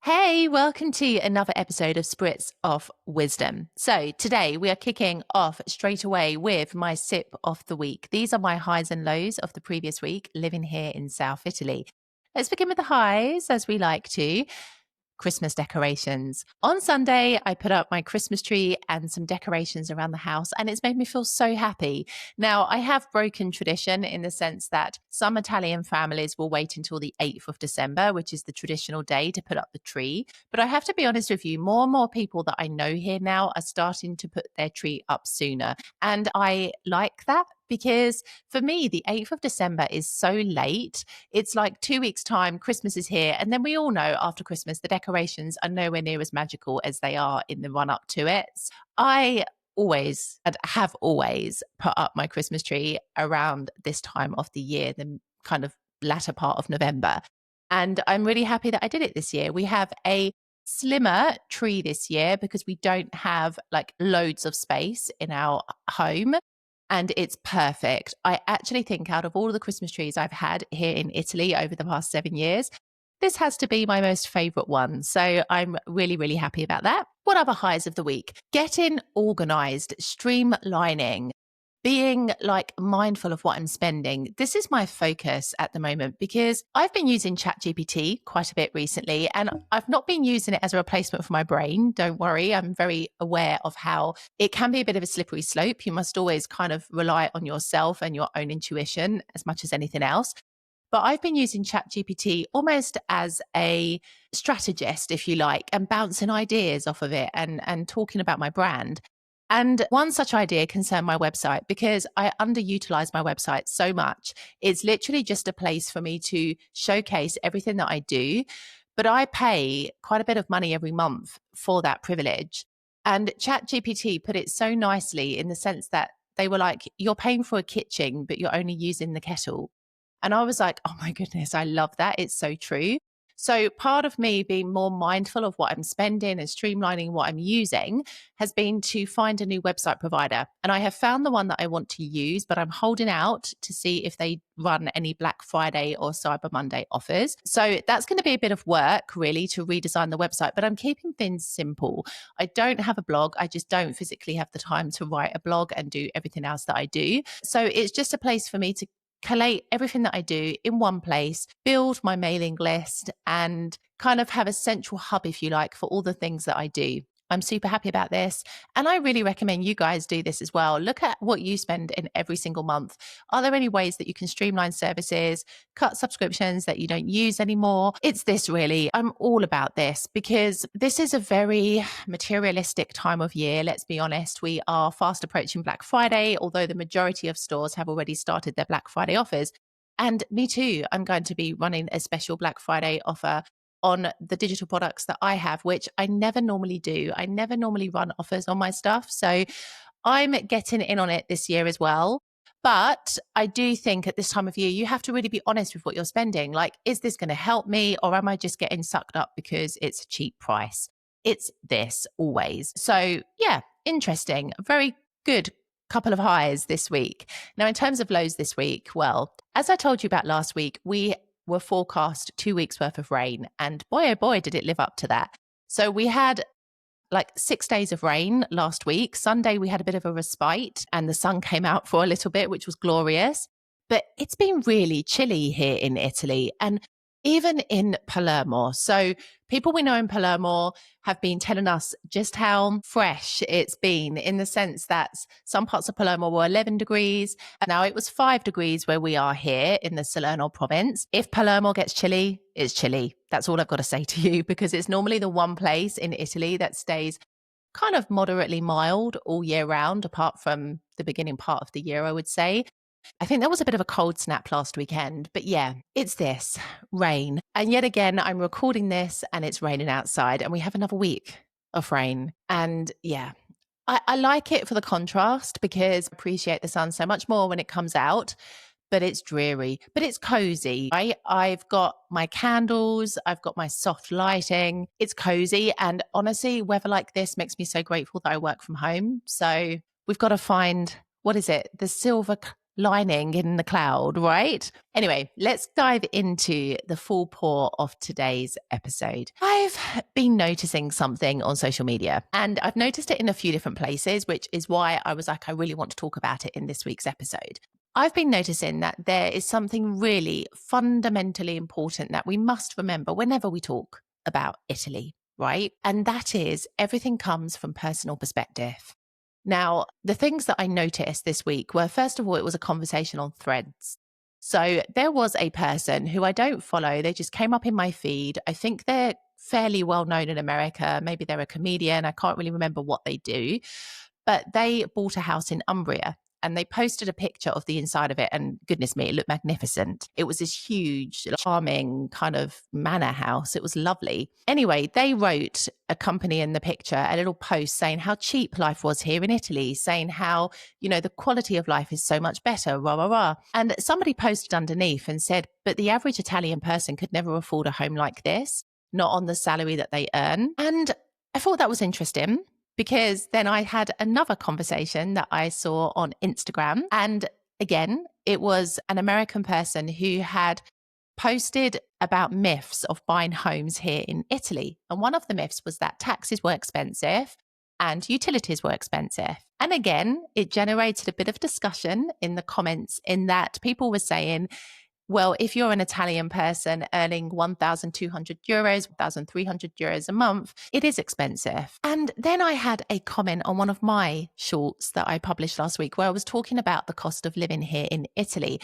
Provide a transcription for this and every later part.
Hey, welcome to another episode of Spritz of Wisdom. So, today we are kicking off straight away with my sip of the week. These are my highs and lows of the previous week living here in South Italy. Let's begin with the highs, as we like to. Christmas decorations. On Sunday, I put up my Christmas tree and some decorations around the house, and it's made me feel so happy. Now, I have broken tradition in the sense that some Italian families will wait until the 8th of December, which is the traditional day to put up the tree. But I have to be honest with you, more and more people that I know here now are starting to put their tree up sooner. And I like that because for me, the 8th of December is so late. It's like 2 weeks' time, Christmas is here. And then we all know after Christmas, the decorations are nowhere near as magical as they are in the run up to it. I always and have always put up my Christmas tree around this time of the year, the kind of latter part of November. And I'm really happy that I did it this year. We have a slimmer tree this year because we don't have like loads of space in our home. And it's perfect. I actually think out of all of the Christmas trees I've had here in Italy over the past 7 years, this has to be my most favorite one. So I'm really, really happy about that. What other highs of the week? Getting organized, streamlining, being like mindful of what I'm spending. This is my focus at the moment because I've been using ChatGPT quite a bit recently, and I've not been using it as a replacement for my brain. Don't worry. I'm very aware of how it can be a bit of a slippery slope. You must always kind of rely on yourself and your own intuition as much as anything else. But I've been using ChatGPT almost as a strategist, if you like, and bouncing ideas off of it and talking about my brand. And one such idea concerned my website because I underutilize my website so much. It's literally just a place for me to showcase everything that I do. But I pay quite a bit of money every month for that privilege. And ChatGPT put it so nicely in the sense that they were like, you're paying for a kitchen, but you're only using the kettle. And I was like, oh my goodness, I love that. It's so true. So part of me being more mindful of what I'm spending and streamlining what I'm using has been to find a new website provider. And I have found the one that I want to use, but I'm holding out to see if they run any Black Friday or Cyber Monday offers. So that's going to be a bit of work really to redesign the website, but I'm keeping things simple. I don't have a blog. I just don't physically have the time to write a blog and do everything else that I do. So it's just a place for me to collate everything that I do in one place, build my mailing list, and kind of have a central hub, if you like, for all the things that I do. I'm super happy about this. And I really recommend you guys do this as well. Look at what you spend in every single month. Are there any ways that you can streamline services, cut subscriptions that you don't use anymore? It's this really. I'm all about this because this is a very materialistic time of year. Let's be honest. We are fast approaching Black Friday, although the majority of stores have already started their Black Friday offers. And me too. I'm going to be running a special Black Friday offer on the digital products that I have, which I never normally do. I never normally run offers on my stuff. So I'm getting in on it this year as well. But I do think at this time of year, you have to really be honest with what you're spending. Like, is this going to help me or am I just getting sucked up because it's a cheap price? It's this always. So yeah, interesting. Very good couple of highs this week. Now, in terms of lows this week, well, as I told you about last week, we were forecast 2 weeks worth of rain. And boy, oh boy, did it live up to that. So we had like 6 days of rain last week. Sunday, we had a bit of a respite and the sun came out for a little bit, which was glorious. But it's been really chilly here in Italy and even in Palermo. So people we know in Palermo have been telling us just how fresh it's been in the sense that some parts of Palermo were 11 degrees. And now it was 5 degrees where we are here in the Salerno province. If Palermo gets chilly, it's chilly. That's all I've got to say to you because it's normally the one place in Italy that stays kind of moderately mild all year round, apart from the beginning part of the year, I would say. I think there was a bit of a cold snap last weekend, but yeah, it's this rain. And yet again, I'm recording this and it's raining outside and we have another week of rain. And yeah, I like it for the contrast because I appreciate the sun so much more when it comes out, but it's dreary, but it's cozy. I've got my candles, I've got my soft lighting. It's cozy. And honestly, weather like this makes me so grateful that I work from home. So we've got to find, what is it? The silver lining in the cloud, right? Anyway, let's dive into the full pour of today's episode. I've been noticing something on social media, and I've noticed it in a few different places, which is why I was like, I really want to talk about it in this week's episode. I've been noticing that there is something really fundamentally important that we must remember whenever we talk about Italy, right? And that is everything comes from personal perspective. Now, the things that I noticed this week were, first of all, it was a conversation on Threads. So there was a person who I don't follow. They just came up in my feed. I think they're fairly well known in America. Maybe they're a comedian. I can't really remember what they do, but they bought a house in Umbria. And they posted a picture of the inside of it. And goodness me, it looked magnificent. It was this huge, charming kind of manor house. It was lovely. Anyway, they wrote, accompanying in the picture, a little post saying how cheap life was here in Italy, saying how, the quality of life is so much better, rah, rah, rah. And somebody posted underneath and said, but the average Italian person could never afford a home like this, not on the salary that they earn. And I thought that was interesting, because then I had another conversation that I saw on Instagram. And again, it was an American person who had posted about myths of buying homes here in Italy. And one of the myths was that taxes were expensive and utilities were expensive. And again, it generated a bit of discussion in the comments, in that people were saying, well, if you're an Italian person earning 1,200 euros, 1,300 euros a month, it is expensive. And then I had a comment on one of my shorts that I published last week where I was talking about the cost of living here in Italy.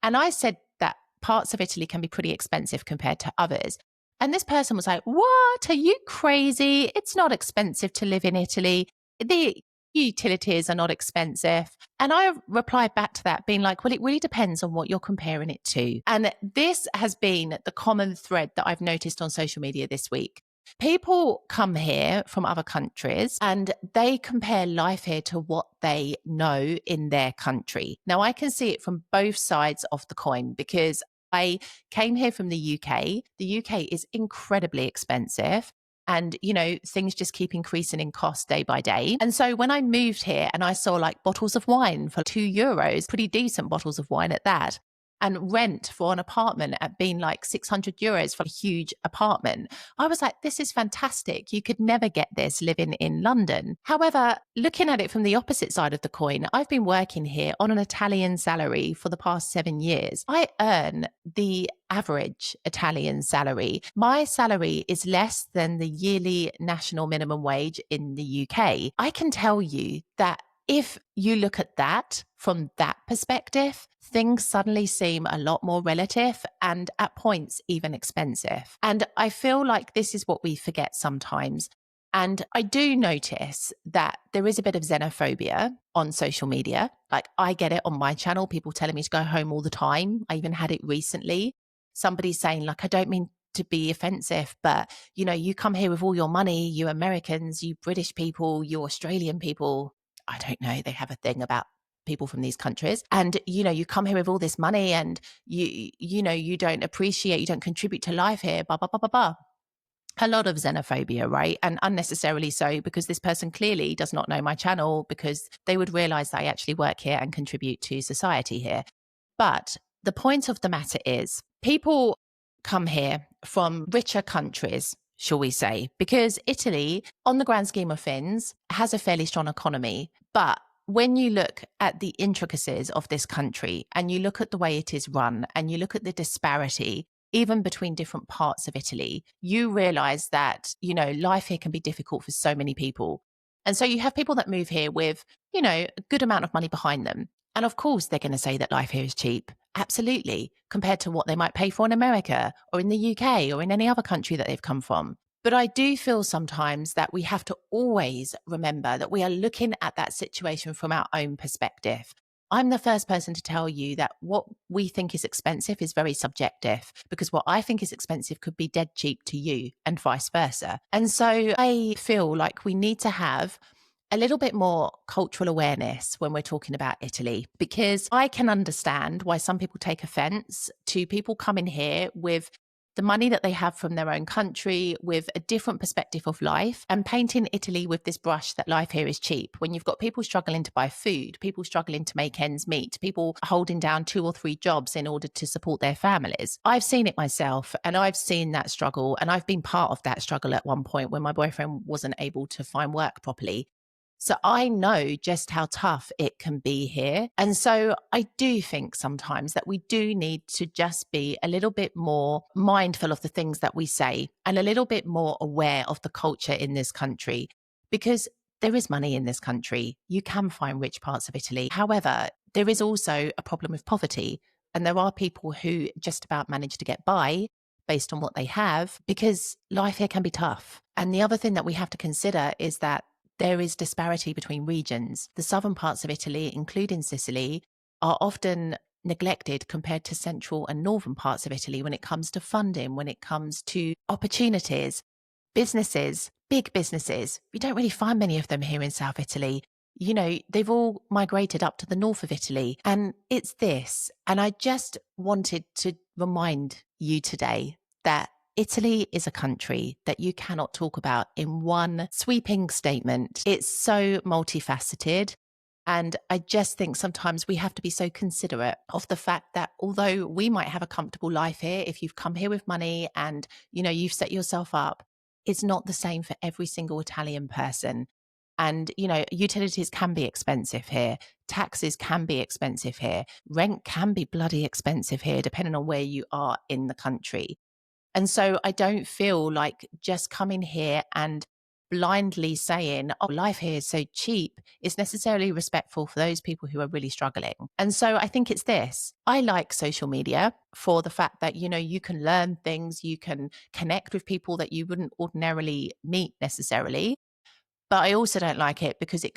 And I said that parts of Italy can be pretty expensive compared to others. And this person was like, what? Are you crazy? It's not expensive to live in Italy. The utilities are not expensive. And I replied back to that being like, well, it really depends on what you're comparing it to. And this has been the common thread that I've noticed on social media this week. People come here from other countries and they compare life here to what they know in their country. Now, I can see it from both sides of the coin, because I came here from the UK. The UK is incredibly expensive. And, things just keep increasing in cost day by day. And so when I moved here and I saw like bottles of wine for €2, pretty decent bottles of wine at that, and rent for an apartment at being like €600 for a huge apartment, I was like, this is fantastic. You could never get this living in London. However, looking at it from the opposite side of the coin, I've been working here on an Italian salary for the past 7 years. I earn the average Italian salary. My salary is less than the yearly national minimum wage in the UK. I can tell you that if you look at that from that perspective, things suddenly seem a lot more relative and at points even expensive. And I feel like this is what we forget sometimes. And I do notice that there is a bit of xenophobia on social media. Like, I get it on my channel, people telling me to go home all the time. I even had it recently. Somebody saying like, I don't mean to be offensive, but you come here with all your money, you Americans, you British people, you Australian people. I don't know, they have a thing about people from these countries. And, you come here with all this money and you don't appreciate, you don't contribute to life here, blah, blah, blah, blah, blah. A lot of xenophobia, right? And unnecessarily so, because this person clearly does not know my channel, because they would realize that I actually work here and contribute to society here. But the point of the matter is, people come here from richer countries, shall we say, because Italy, on the grand scheme of things, has a fairly strong economy. But when you look at the intricacies of this country and you look at the way it is run and you look at the disparity, even between different parts of Italy, you realize that, life here can be difficult for so many people. And so you have people that move here with, a good amount of money behind them. And of course, they're going to say that life here is cheap. Absolutely. Compared to what they might pay for in America or in the UK or in any other country that they've come from. But I do feel sometimes that we have to always remember that we are looking at that situation from our own perspective. I'm the first person to tell you that what we think is expensive is very subjective, because what I think is expensive could be dead cheap to you and vice versa. And so I feel like we need to have a little bit more cultural awareness when we're talking about Italy, because I can understand why some people take offense to people coming here with the money that they have from their own country with a different perspective of life, and painting Italy with this brush that life here is cheap. When you've got people struggling to buy food, people struggling to make ends meet, people holding down 2 or 3 jobs in order to support their families. I've seen it myself, and I've seen that struggle, and I've been part of that struggle at one point when my boyfriend wasn't able to find work properly. So I know just how tough it can be here. And so I do think sometimes that we do need to just be a little bit more mindful of the things that we say and a little bit more aware of the culture in this country, because there is money in this country. You can find rich parts of Italy. However, there is also a problem with poverty. And there are people who just about manage to get by based on what they have, because life here can be tough. And the other thing that we have to consider is that there is disparity between regions. The southern parts of Italy, including Sicily, are often neglected compared to central and northern parts of Italy when it comes to funding, when it comes to opportunities, businesses, big businesses. We don't really find many of them here in South Italy. You know, they've all migrated up to the north of Italy. And it's this. And I just wanted to remind you today that Italy is a country that you cannot talk about in one sweeping statement. It's so multifaceted. And I just think sometimes we have to be so considerate of the fact that although we might have a comfortable life here, if you've come here with money and, you know, you've set yourself up, it's not the same for every single Italian person. And, you know, utilities can be expensive here. Taxes can be expensive here. Rent can be bloody expensive here, depending on where you are in the country. And so I don't feel like just coming here and blindly saying, oh, life here is so cheap is necessarily respectful for those people who are really struggling. And so I think it's this. I like social media for the fact that, you know, you can learn things, you can connect with people that you wouldn't ordinarily meet necessarily. But I also don't like it because it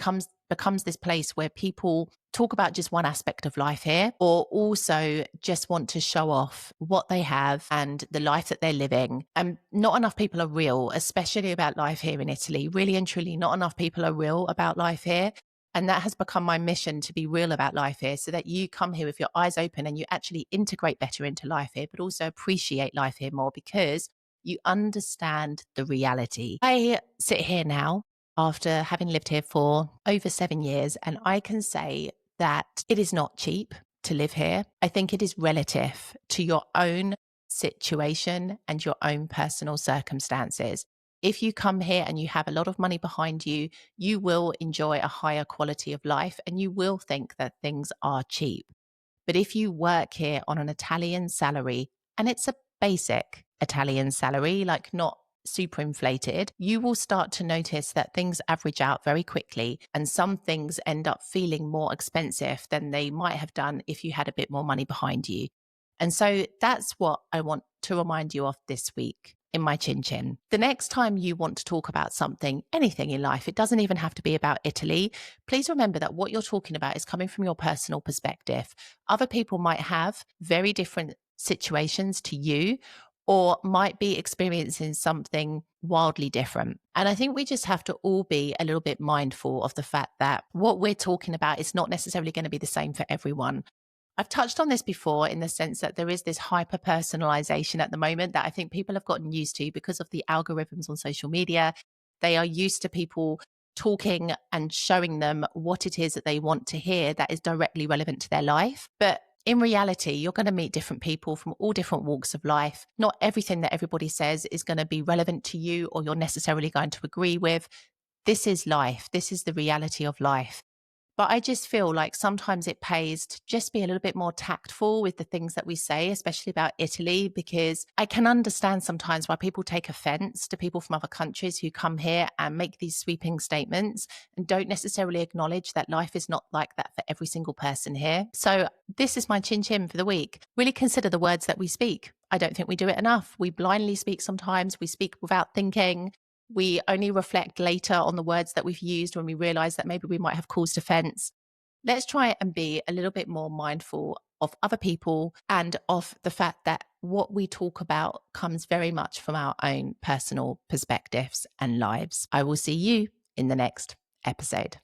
becomes this place where people talk about just one aspect of life here, or also just want to show off what they have and the life that they're living. And not enough people are real, especially about life here in Italy. Really and truly, not enough people are real about life here. And that has become my mission, to be real about life here, so that you come here with your eyes open and you actually integrate better into life here, but also appreciate life here more because you understand the reality. I sit here now after having lived here for over 7 years, and I can say that it is not cheap to live here. I think it is relative to your own situation and your own personal circumstances. If you come here and you have a lot of money behind you, you will enjoy a higher quality of life and you will think that things are cheap. But if you work here on an Italian salary, and it's a basic Italian salary, like not super inflated, you will start to notice that things average out very quickly and some things end up feeling more expensive than they might have done if you had a bit more money behind you. And so that's what I want to remind you of this week in my Chin Chin. The next time you want to talk about something, anything in life, it doesn't even have to be about Italy. Please remember that what you're talking about is coming from your personal perspective. Other people might have very different situations to you, or might be experiencing something wildly different. And I think we just have to all be a little bit mindful of the fact that what we're talking about is not necessarily going to be the same for everyone. I've touched on this before in the sense that there is this hyper personalization at the moment that I think people have gotten used to because of the algorithms on social media. They are used to people talking and showing them what it is that they want to hear that is directly relevant to their life. But in reality, you're going to meet different people from all different walks of life. Not everything that everybody says is going to be relevant to you or you're necessarily going to agree with. This is life. This is the reality of life. But I just feel like sometimes it pays to just be a little bit more tactful with the things that we say, especially about Italy, because I can understand sometimes why people take offense to people from other countries who come here and make these sweeping statements and don't necessarily acknowledge that life is not like that for every single person here. So this is my chin chin for the week. Really consider the words that we speak. I don't think we do it enough. We blindly speak sometimes. We speak without thinking. We only reflect later on the words that we've used when we realize that maybe we might have caused offense. Let's try and be a little bit more mindful of other people and of the fact that what we talk about comes very much from our own personal perspectives and lives. I will see you in the next episode.